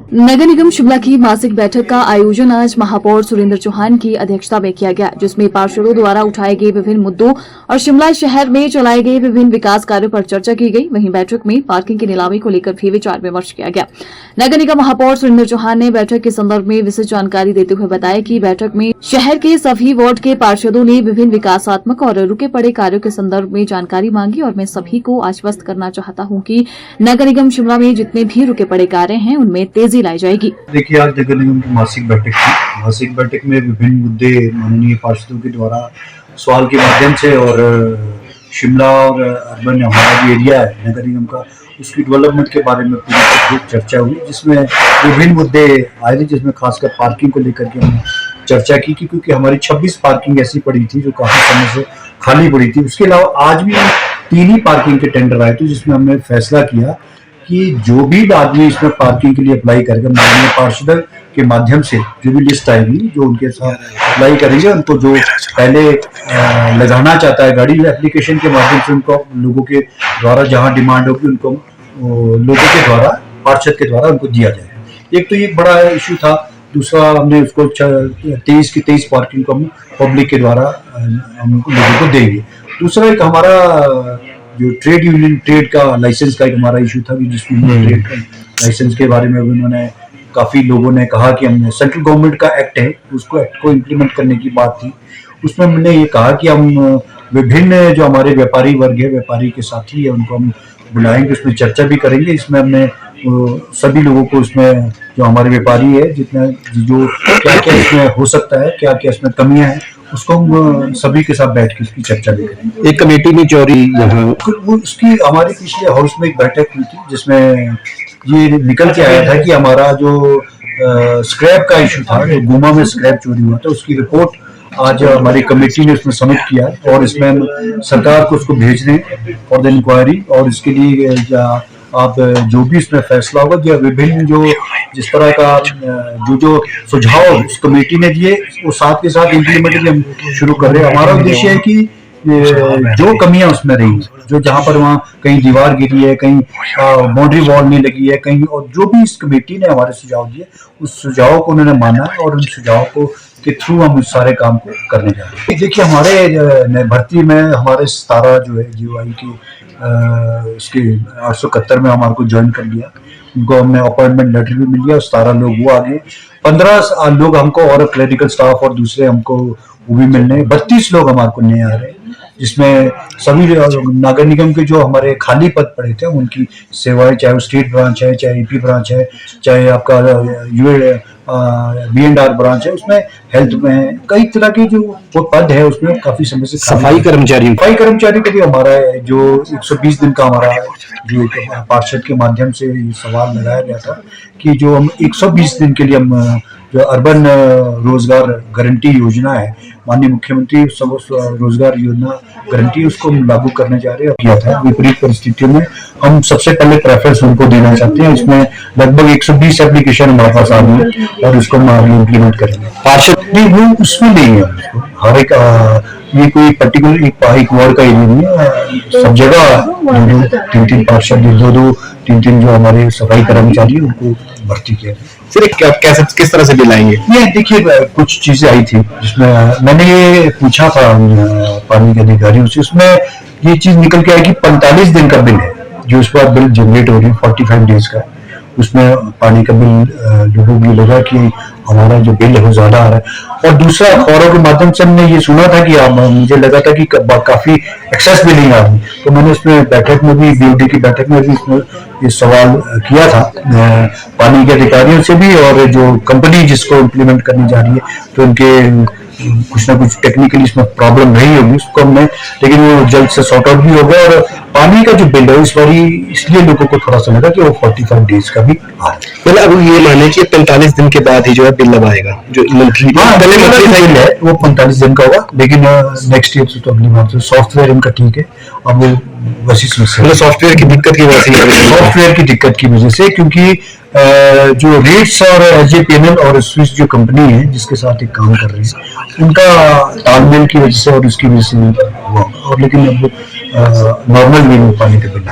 नगर निगम शिमला की मासिक बैठक का आयोजन आज महापौर सुरेंद्र चौहान की अध्यक्षता में किया गया, जिसमें पार्षदों द्वारा उठाए गए विभिन्न मुद्दों और शिमला शहर में चलाए गए विभिन्न विकास कार्यों पर चर्चा की गई। वहीं बैठक में पार्किंग की नीलामी को लेकर भी विचार विमर्श किया गया। नगर निगम महापौर सुरेंद्र चौहान ने बैठक के संदर्भ में विस्तृत जानकारी देते हुए बताया कि बैठक में शहर के सभी वार्ड के पार्षदों ने विभिन्न विकासात्मक और रुके पड़े कार्यों के संदर्भ में जानकारी मांगी और मैं सभी को आश्वस्त करना चाहता हूं कि नगर निगम शिमला में जितने भी रुके पड़े कार्य हैं उनमें तेजी लाई जाएगी। देखिए, आज नगर निगम की मासिक बैठक में विभिन्न मुद्दे माननीय पार्षदों के द्वारा सवाल के माध्यम से और शिमला और अर्बन हमारा जो एरिया है नगर निगम का, उसकी डेवलपमेंट के बारे में पूरी चर्चा हुई, जिसमें विभिन्न मुद्दे आए थे, जिसमें खासकर पार्किंग को लेकर के हमने चर्चा की क्योंकि हमारी 26 पार्किंग ऐसी पड़ी थी जो काफी समय से खाली पड़ी थी। उसके अलावा आज भी 3 ही पार्किंग के टेंडर आए थे, जिसमें हमने फैसला किया कि जो भी आदमी इसमें पार्किंग के लिए अप्लाई करेगा, माननीय पार्षद के माध्यम से जो भी लिस्ट आएगी, जो उनके साथ अप्लाई करेंगे, उनको जो पहले लगाना चाहता है गाड़ी, एप्लीकेशन के माध्यम से उनको लोगों के द्वारा जहां डिमांड होगी उनको लोगों के द्वारा, पार्षद के द्वारा उनको दिया जाएगा। एक तो ये बड़ा इशू था। दूसरा, हमने उसको 23 की 23 पार्किंग को हम पब्लिक के द्वारा हम लोगों को देंगे। दूसरा, एक हमारा जो ट्रेड यूनियन ट्रेड का लाइसेंस का एक हमारा इशू था कि जिसमें ट्रेड लाइसेंस के बारे में उन्होंने काफी लोगों ने कहा कि हमने सेंट्रल गवर्नमेंट का एक्ट है, उसको एक्ट को इम्प्लीमेंट करने की बात थी। उसमें हमने ये कहा कि हम विभिन्न जो हमारे व्यापारी वर्ग है, व्यापारी के साथी है, उनको हम बुलाएंगे, उसमें चर्चा भी करेंगे। इसमें हमने सभी लोगों को, इसमें जो हमारे व्यापारी है, जितना जो क्या क्या इसमें हो सकता है, क्या क्या इसमें कमियां हैं, उसको हम सभी के साथ बैठ के इसकी चर्चा भी करेंगे। एक कमेटी में चोरी उसकी हमारी पिछले हाउस में एक बैठक हुई थी, जिसमें ये निकल के आया था कि हमारा जो स्क्रैप का इशू था, जो गुमा में स्क्रैप चोरी हुआ था, उसकी रिपोर्ट आज हमारी कमेटी ने उसमें सबमिट किया और इसमें हम सरकार को उसको भेज रहे हैं फॉर द इंक्वायरी। और इसके लिए आप जो भी इसमें फैसला होगा, जो विभिन्न जो जिस तरह का जो सुझाव उस कमेटी ने दिए, वो साथ के साथ इम्प्लीमेंट भी हम शुरू कर रहे हैं। हमारा उद्देश्य है कि जो कमियां उसमें रही, जो जहां पर वहाँ कहीं दीवार गिरी है, कहीं बाउंड्री वॉल नहीं लगी है, कहीं, और जो भी इस कमेटी ने हमारे सुझाव दिए, उस सुझाव को उन्होंने माना है और उन सुझाव को के थ्रू हम उस सारे काम को करने जा रहे हैं। देखिए, हमारे भर्ती में हमारे 17 जो है जीओआई की उसके 871 में हमारे को ज्वाइन कर लिया, उनको हमने अपॉइंटमेंट लेटर भी मिल गया, 17 लोग वो आगे, 15 लोग हमको और क्लरिकल स्टाफ और दूसरे हमको वो भी मिलने, 32 लोग हमारे को नए आ रहे हैं, जिसमें सभी नगर निगम के जो हमारे खाली पद पड़े थे उनकी सेवाएं, चाहे वो स्टेट ब्रांच है, चाहे ईपी ब्रांच है, चाहे आपका B&R ब्रांच है, उसमें हेल्थ में कई तरह के जो पद है, उसमें काफी समय से सफाई कर्मचारी का भी हमारा जो 120 दिन का हमारा जो पार्षद के माध्यम से सवाल लगाया गया था कि जो हम 120 दिन के लिए हम जो अर्बन रोजगार गारंटी योजना है, माननीय मुख्यमंत्री सब रोजगार योजना गारंटी, उसको हम लागू करने जा रहे हैं। किया था विपरीत परिस्थितियों में हम सबसे पहले प्रेफरेंस उनको देना चाहते हैं। इसमें लगभग 120 एप्लीकेशन हमारे पास आ रही है और उसको हम आगे इम्प्लीमेंट करेंगे। पार्षद नहीं, वो उसमें नहीं है, हर एक ये कोई पर्टिकुलर एक वार्ड का एरिया नहीं है, सब जगह 2-3 पार्षद, 2-3 जो हमारे सफाई कर्मचारी उनको भर्ती किया। फिर कैसे किस तरह से दिलाएंगे? ये देखिए, कुछ चीजें आई थी जिसमें मैंने ये पूछा था पानी के अधिकारियों से, उसमें ये चीज निकल के आई कि 45 दिन का बिल है जो इस पर बिल जनरेट हो रही है, 45 डेज का, उसमें पानी का बिल लोगों को लगा कि हमारा जो बिल है वो ज्यादा आ रहा है। और दूसरा, अखबारों के माध्यम से हमने ये सुना था कि मुझे लगा था कि काफी एक्सेस बिलिंग आ रही, तो मैंने उसमें बैठक में भी, BOD की बैठक में भी इसमें ये सवाल किया था पानी के अधिकारियों से भी, और जो कंपनी जिसको इम्प्लीमेंट करनी जा रही है, तो उनके कुछ ना कुछ टेक्निकली इसमें प्रॉब्लम नहीं होगी उसको हमने, लेकिन वो जल्द से सॉर्ट आउट भी हो गया। और पानी का जो बिल है इस बारी इसलिए लोगों को थोड़ा सा लगा कि वो 45 डेज का भी आ रहा है। मतलब अब ये माने कि 45 दिन के बाद ही जो है बिल अब आएगा, जो मंथली बिल है वो 45 दिन का होगा, लेकिन नेक्स्ट ईयर से तो अगली बार से सॉफ्टवेयर इनका ठीक है। अब वो वैसी समस्या, सॉफ्टवेयर की दिक्कत की वजह से, सॉफ्टवेयर की दिक्कत की वजह से, क्योंकि जो रेट्स और SJPNL और स्विस जो कंपनी है जिसके साथ एक काम कर रही है, उनका तालमेल की वजह से और उसकी वजह से हुआ, और लेकिन अब नॉर्मल वे में पानी का बिल